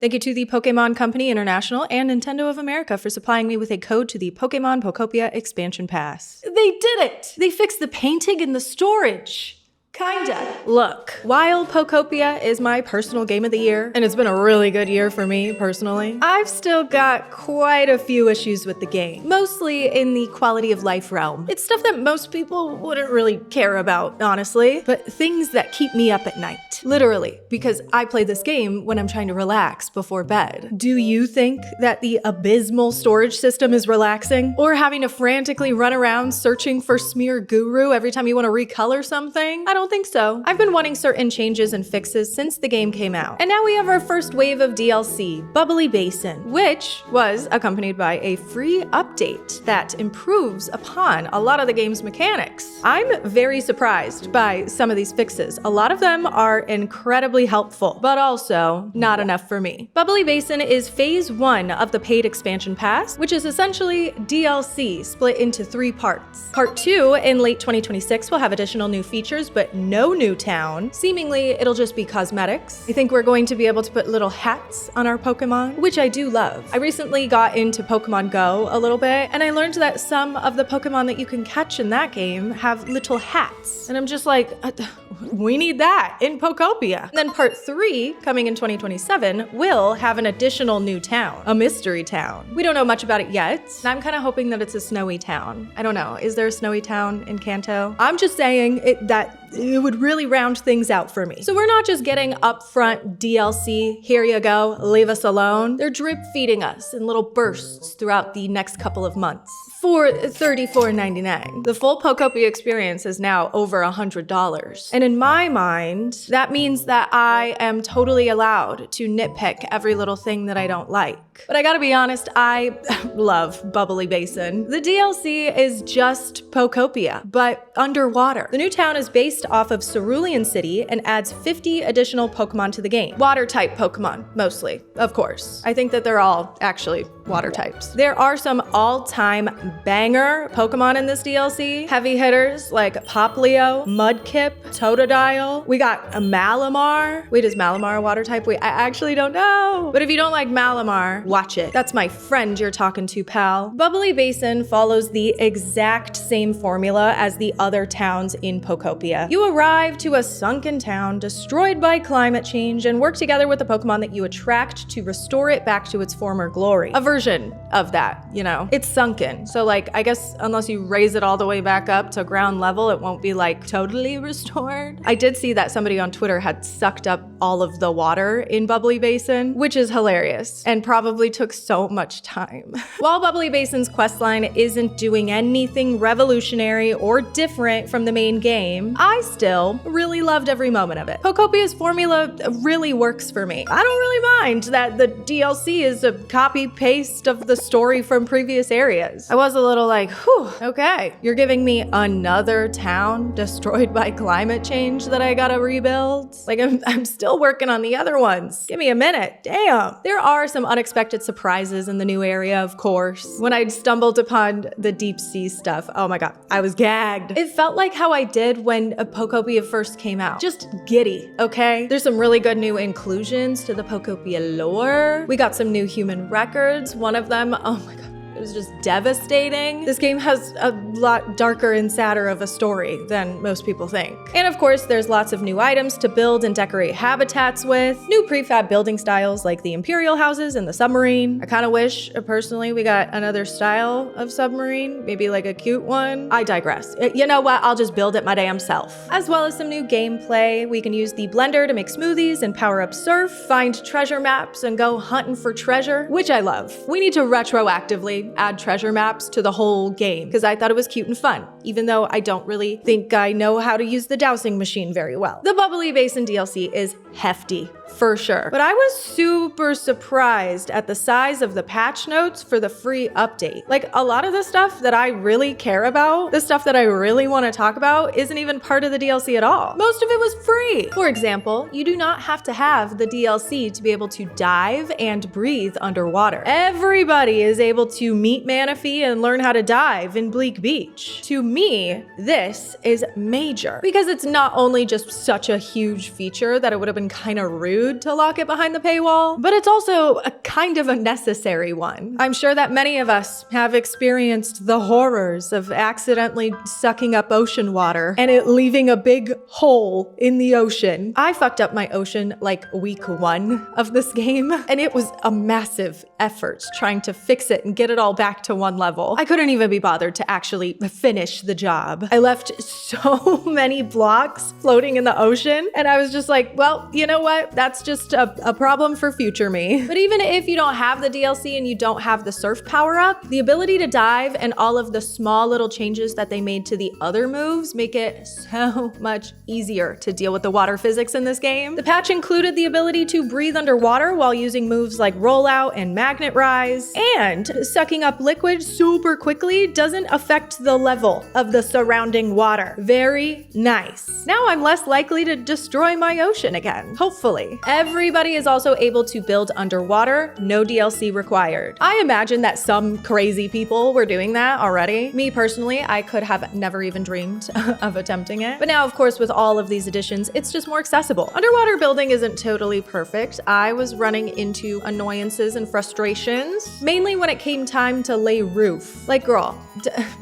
Thank you to the Pokémon Company International and Nintendo of America for supplying me with a code to the Pokémon Pokopia expansion pass. They did it! They fixed the painting and the storage. Kinda. Look, while Pokopia is my personal game of the year, and it's been a really good year for me personally, I've still got quite a few issues with the game, mostly in the quality of life realm. It's stuff that most people wouldn't really care about, honestly, but things that keep me up at night. Literally, because I play this game when I'm trying to relax before bed. Do you think that the abysmal storage system is relaxing? Or having to frantically run around searching for Smear Guru every time you want to recolor something? I don't think so. I've been wanting certain changes and fixes since the game came out. And now we have our first wave of DLC, Bubbly Basin, which was accompanied by a free update that improves upon a lot of the game's mechanics. I'm very surprised by some of these fixes. A lot of them are incredibly helpful, but also not enough for me. Bubbly Basin is phase 1 of the paid expansion pass, which is essentially DLC split into 3 parts. Part 2 in late 2026 will have additional new features, but no new town. Seemingly, it'll just be cosmetics. I think we're going to be able to put little hats on our Pokemon, which I do love. I recently got into Pokemon Go a little bit, and I learned that some of the Pokemon that you can catch in that game have little hats. And I'm just like, we need that in Pokopia. And then part 3, coming in 2027, will have an additional new town, a mystery town. We don't know much about it yet, and I'm kind of hoping that it's a snowy town. I don't know, is there a snowy town in Kanto? I'm just saying that it would really round things out for me. So we're not just getting upfront DLC, here you go, leave us alone. They're drip feeding us in little bursts throughout the next couple of months. For $34.99. The full Pokopia experience is now over $100. And in my mind, that means that I am totally allowed to nitpick every little thing that I don't like. But I gotta be honest, I love Bubbly Basin. The DLC is just Pokopia, but underwater. The new town is based off of Cerulean City and adds 50 additional Pokemon to the game. Water-type Pokemon, mostly, of course. I think that they're all actually water types. There are some all-time banger Pokemon in this DLC. Heavy hitters like Poplio, Mudkip, Totodile. We got a Malamar. Wait, is Malamar a water type? Wait, I actually don't know. But if you don't like Malamar, watch it. That's my friend you're talking to, pal. Bubbly Basin follows the exact same formula as the other towns in Pokopia. You arrive to a sunken town destroyed by climate change and work together with the Pokemon that you attract to restore it back to its former glory. A version of that, you know? It's sunken. So like, I guess unless you raise it all the way back up to ground level, it won't be like totally restored. I did see that somebody on Twitter had sucked up all of the water in Bubbly Basin, which is hilarious and probably took so much time. While Bubbly Basin's questline isn't doing anything revolutionary or different from the main game, I still really loved every moment of it. Pokopia's formula really works for me. I don't really mind that the DLC is a copy-paste of the story from previous areas. I was a little like, whew, okay. You're giving me another town destroyed by climate change that I gotta rebuild? Like, I'm still working on the other ones. Give me a minute, damn. There are some unexpected surprises in the new area, of course. When I stumbled upon the deep sea stuff, oh my god, I was gagged. It felt like how I did when Pokopia first came out. Just giddy, okay? There's some really good new inclusions to the Pokopia lore. We got some new human records. One of them, oh my god, it was just devastating. This game has a lot darker and sadder of a story than most people think. And of course, there's lots of new items to build and decorate habitats with, new prefab building styles like the Imperial houses and the submarine. I kind of wish, personally, we got another style of submarine, maybe like a cute one. I digress. You know what? I'll just build it my damn self. As well as some new gameplay. We can use the blender to make smoothies and power up surf, find treasure maps, and go hunting for treasure, which I love. We need to retroactively add treasure maps to the whole game because I thought it was cute and fun, even though I don't really think I know how to use the dowsing machine very well. The Bubbly Basin DLC is hefty, for sure. But I was super surprised at the size of the patch notes for the free update. Like, a lot of the stuff that I really care about, the stuff that I really want to talk about, isn't even part of the DLC at all. Most of it was free. For example, you do not have to have the DLC to be able to dive and breathe underwater. Everybody is able to meet Manaphy and learn how to dive in Bleak Beach. To me, this is major because it's not only just such a huge feature that it would have been been kind of rude to lock it behind the paywall, but it's also a kind of a necessary one. I'm sure that many of us have experienced the horrors of accidentally sucking up ocean water and it leaving a big hole in the ocean. I fucked up my ocean like week 1 of this game, and it was a massive effort trying to fix it and get it all back to one level. I couldn't even be bothered to actually finish the job. I left so many blocks floating in the ocean, and I was just like, well, you know what? That's just a problem for future me. But even if you don't have the DLC and you don't have the surf power-up, the ability to dive and all of the small little changes that they made to the other moves make it so much easier to deal with the water physics in this game. The patch included the ability to breathe underwater while using moves like rollout and magnet rise, and sucking up liquid super quickly doesn't affect the level of the surrounding water. Very nice. Now I'm less likely to destroy my ocean again, hopefully. Everybody is also able to build underwater, no DLC required. I imagine that some crazy people were doing that already. Me personally, I could have never even dreamed of attempting it. But now, of course, with all of these additions, it's just more accessible. Underwater building isn't totally perfect. I was running into annoyances and frustrations, mainly when it came time to lay roof. Like, girl,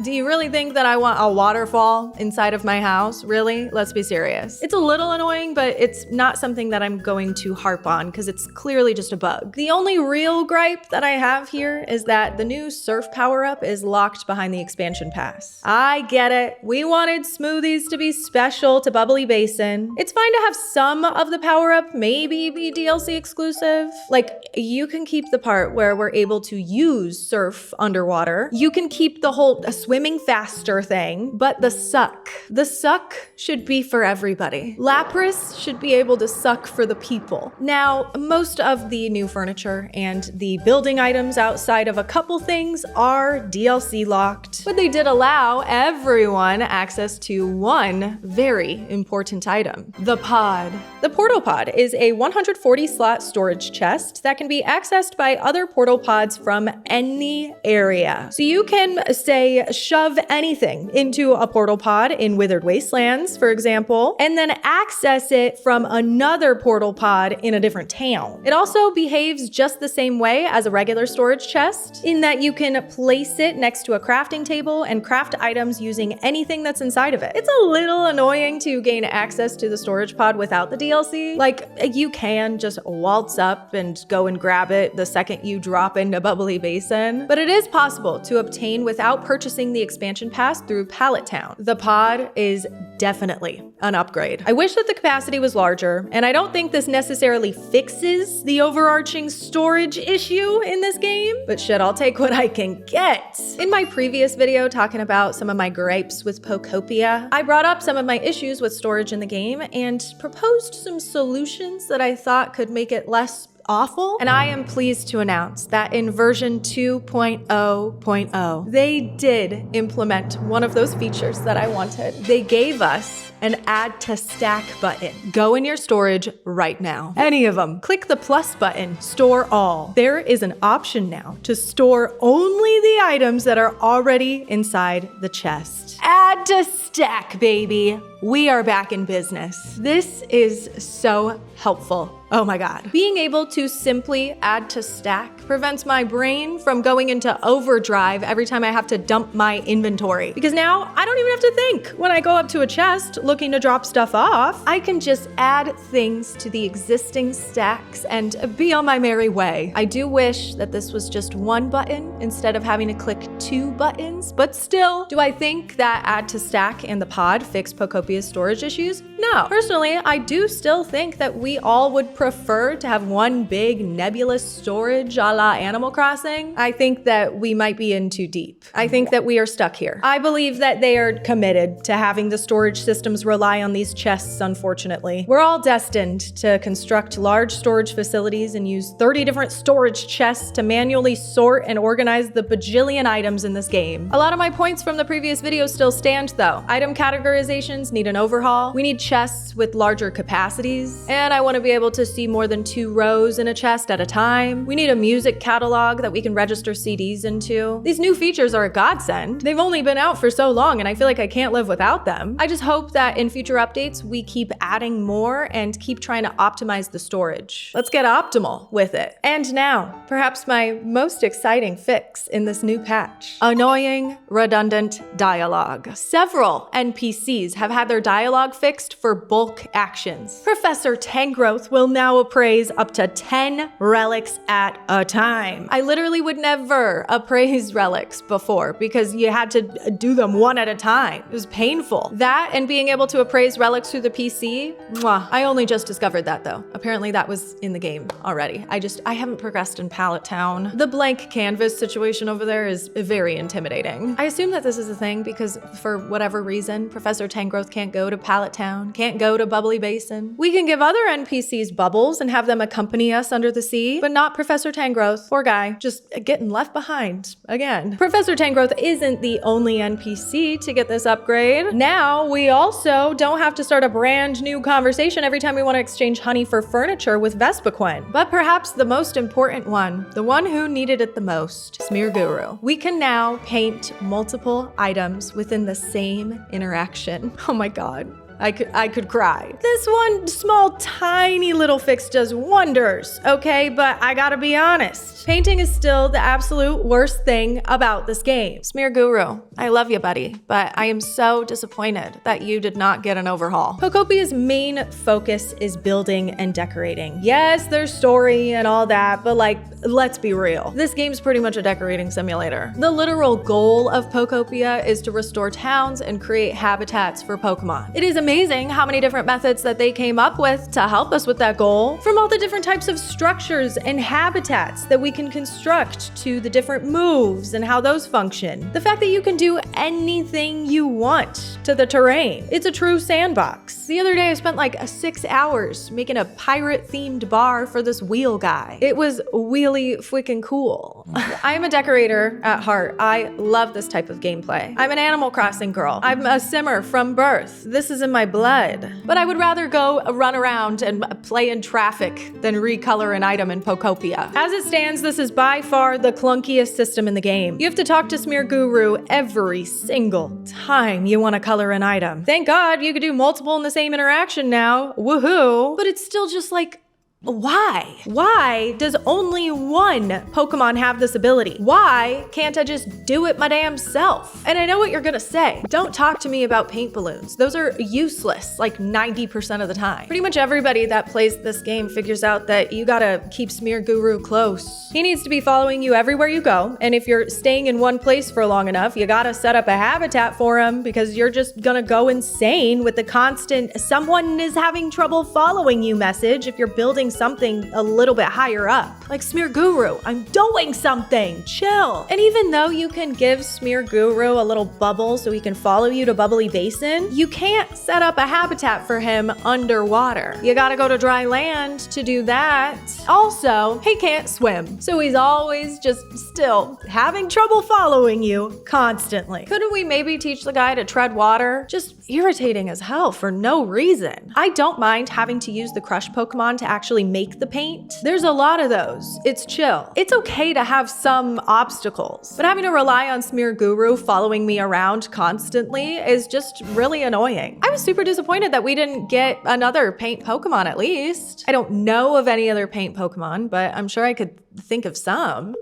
do you really think that I want a waterfall inside of my house? Really? Let's be serious. It's a little annoying, but it's not something that I'm going to harp on because it's clearly just a bug. The only real gripe that I have here is that the new surf power-up is locked behind the expansion pass. I get it. We wanted smoothies to be special to Bubbly Basin. It's fine to have some of the power-up maybe be DLC exclusive. Like, you can keep the part where we're able to use surf underwater. You can keep the whole swimming faster thing, but the suck should be for everybody. Lapras should be able to suck for the people. Now, most of the new furniture and the building items outside of a couple things are DLC locked, but they did allow everyone access to one very important item, the pod. The Portal Pod is a 140 slot storage chest that can be accessed by other portal pods from any area. So you can, say, shove anything into a portal pod in Withered Wastelands, for example, and then access it from another portal pod in a different town. It also behaves just the same way as a regular storage chest, in that you can place it next to a crafting table and craft items using anything that's inside of it. It's a little annoying to gain access to the storage pod without the DLC. Like, you can just waltz up and go and grab it the second you drop into Bubbly Basin, but it is possible to obtain without purchasing the expansion pass through Pallet Town. The pod is definitely an upgrade. I wish that the capacity was larger, and I don't think this necessarily fixes the overarching storage issue in this game, but shit, I'll take what I can get. In my previous video talking about some of my gripes with Pokopia, I brought up some of my issues with storage in the game and proposed some solutions that I thought could make it less awful, and I am pleased to announce that in version 2.0.0, they did implement one of those features that I wanted. They gave us an add to stack button. Go in your storage right now. Any of them. Click the plus button, store all. There is an option now to store only the items that are already inside the chest. Add to stack, baby. We are back in business. This is so helpful. Oh my God. Being able to simply add to stack prevents my brain from going into overdrive every time I have to dump my inventory. Because now I don't even have to think when I go up to a chest looking to drop stuff off. I can just add things to the existing stacks and be on my merry way. I do wish that this was just one button instead of having to click 2 buttons, but still, do I think that add to stack and the pod fix Pokopia's storage issues? No. Personally, I do still think that we all would prefer to have one big nebulous storage a la Animal Crossing. I think that we might be in too deep. I think that we are stuck here. I believe that they are committed to having the storage systems rely on these chests, unfortunately. We're all destined to construct large storage facilities and use 30 different storage chests to manually sort and organize the bajillion items in this game. A lot of my points from the previous video still stand. stand though. Item categorizations need an overhaul. We need chests with larger capacities. And I want to be able to see more than 2 rows in a chest at a time. We need a music catalog that we can register CDs into. These new features are a godsend. They've only been out for so long and I feel like I can't live without them. I just hope that in future updates, we keep adding more and keep trying to optimize the storage. Let's get optimal with it. And now, perhaps my most exciting fix in this new patch. Annoying, redundant dialogue. Several NPCs have had their dialogue fixed for bulk actions. Professor Tangrowth will now appraise up to 10 relics at a time. I literally would never appraise relics before because you had to do them one at a time. It was painful. That and being able to appraise relics through the PC, mwah. I only just discovered that though. Apparently that was in the game already. I haven't progressed in Pallet Town. The blank canvas situation over there is very intimidating. I assume that this is a thing because for whatever reason, Professor Tangrowth can't go to Pallet Town, can't go to Bubbly Basin. We can give other NPCs bubbles and have them accompany us under the sea, but not Professor Tangrowth. Poor guy, just getting left behind again. Professor Tangrowth isn't the only NPC to get this upgrade. Now we also don't have to start a brand new conversation every time we want to exchange honey for furniture with Vespaquin. But perhaps the most important one, the one who needed it the most, Smear Guru. We can now paint multiple items within the same interaction. Oh my God. I could cry. This one small, tiny little fix does wonders, okay? But I gotta be honest. Painting is still the absolute worst thing about this game. Smear Guru, I love you, buddy, but I am so disappointed that you did not get an overhaul. Pokopia's main focus is building and decorating. Yes, there's story and all that, but like, let's be real. This game's pretty much a decorating simulator. The literal goal of Pokopia is to restore towns and create habitats for Pokemon. It is amazing how many different methods that they came up with to help us with that goal. From all the different types of structures and habitats that we can construct to the different moves and how those function. The fact that you can do anything you want to the terrain. It's a true sandbox. The other day I spent like 6 hours making a pirate-themed bar for this wheel guy. It was really freaking cool. I am a decorator at heart. I love this type of gameplay. I'm an Animal Crossing girl. I'm a simmer from birth. This is in my blood. But I would rather go run around and play in traffic than recolor an item in Pokopia. As it stands, this is by far the clunkiest system in the game. You have to talk to Smear Guru every single time you want to color an item. Thank God you could do multiple in the same interaction now. Woohoo! But it's still just like, why? Why does only one Pokemon have this ability? Why can't I just do it my damn self? And I know what you're gonna say. Don't talk to me about paint balloons. Those are useless like 90% of the time. Pretty much everybody that plays this game figures out that you gotta keep Smear Guru close. He needs to be following you everywhere you go. And if you're staying in one place for long enough, you gotta set up a habitat for him because you're just gonna go insane with the constant "someone is having trouble following you" message if you're building something a little bit higher up. Like, Smear Guru, I'm doing something, chill. And even though you can give Smear Guru a little bubble so he can follow you to Bubbly Basin, you can't set up a habitat for him underwater. You gotta go to dry land to do that. Also, he can't swim, so he's always just still having trouble following you constantly. Couldn't we maybe teach the guy to tread water? Just irritating as hell for no reason. I don't mind having to use the crush Pokemon to actually make the paint. There's a lot of those. It's chill. It's okay to have some obstacles, but having to rely on Smear Guru following me around constantly is just really annoying. I was super disappointed that we didn't get another paint Pokemon at least. I don't know of any other paint Pokemon, but I'm sure I could think of some.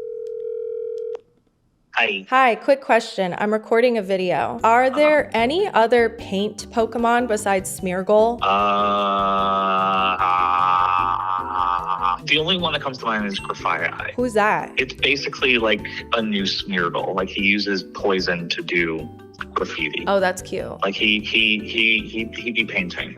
Hi, quick question. I'm recording a video. Are there any other paint Pokemon besides Smeargle? The only one that comes to mind is Grafaiai. Who's that? It's basically like a new Smeargle. Like, he uses poison to do graffiti. Oh, that's cute. Like, he be painting.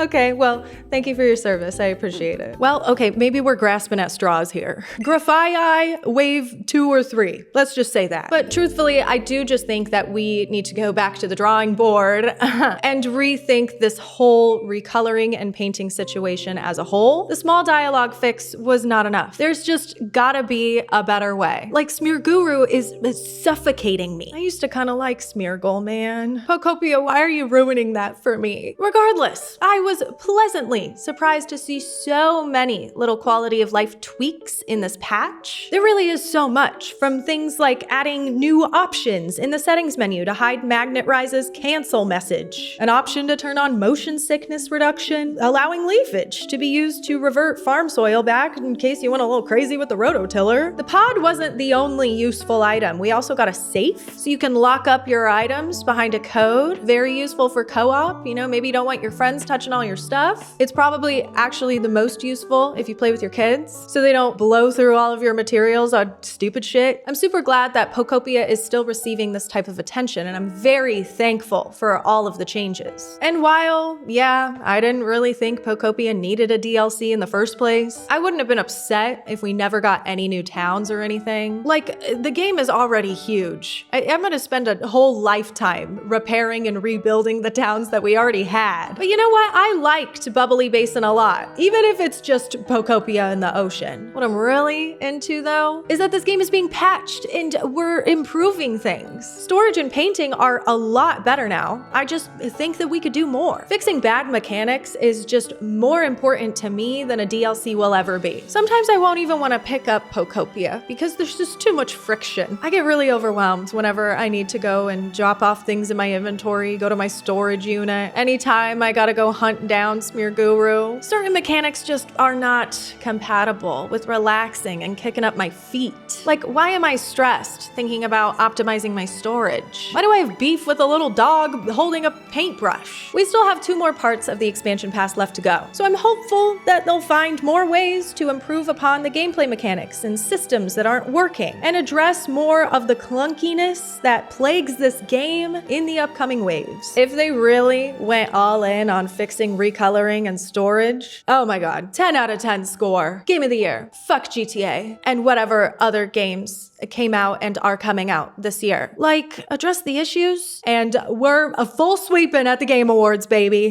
Okay, well, thank you for your service. I appreciate it. Well, okay, maybe we're grasping at straws here. Grafaiai, wave 2 or 3. Let's just say that. But truthfully, I do just think that we need to go back to the drawing board and rethink this whole recoloring and painting situation as a whole. The small dialogue fix was not enough. There's just gotta be a better way. Like, Smear Guru is suffocating me. I used to kind of like Smeargle. beautiful, man. Pokopia, why are you ruining that for me? Regardless, I was pleasantly surprised to see so many little quality of life tweaks in this patch. There really is so much, from things like adding new options in the settings menu to hide Magnet Rise's cancel message, an option to turn on motion sickness reduction, allowing leafage to be used to revert farm soil back in case you went a little crazy with the rototiller. The pod wasn't the only useful item. We also got a safe, so you can lock up your items behind a code. Very useful for co-op. You know, maybe you don't want your friends touching all your stuff. It's probably actually the most useful if you play with your kids, so they don't blow through all of your materials on stupid shit. I'm super glad that Pokopia is still receiving this type of attention, and I'm very thankful for all of the changes. And while, yeah, I didn't really think Pokopia needed a DLC in the first place, I wouldn't have been upset if we never got any new towns or anything. Like, the game is already huge. I'm gonna spend a whole lifetime repairing and rebuilding the towns that we already had. But you know what? I liked Bubbly Basin a lot, even if it's just Pokopia in the ocean. What I'm really into, though, is that this game is being patched and we're improving things. Storage and painting are a lot better now. I just think that we could do more. Fixing bad mechanics is just more important to me than a DLC will ever be. Sometimes I won't even want to pick up Pokopia because there's just too much friction. I get really overwhelmed whenever I need to go and drop off things in my inventory, go to my storage unit. Anytime I gotta go hunt down Smear Guru. Certain mechanics just are not compatible with relaxing and kicking up my feet. Like, why am I stressed thinking about optimizing my storage? Why do I have beef with a little dog holding a paintbrush? We still have 2 more parts of the expansion pass left to go, so I'm hopeful that they'll find more ways to improve upon the gameplay mechanics and systems that aren't working, and address more of the clunkiness that plagues this game in the upcoming waves. If they really went all in on fixing recoloring and storage, oh my god, 10 out of 10 score. Game of the year. Fuck GTA and whatever other games came out and are coming out this year. Like, address the issues and we're a full sweeping at the Game Awards, baby.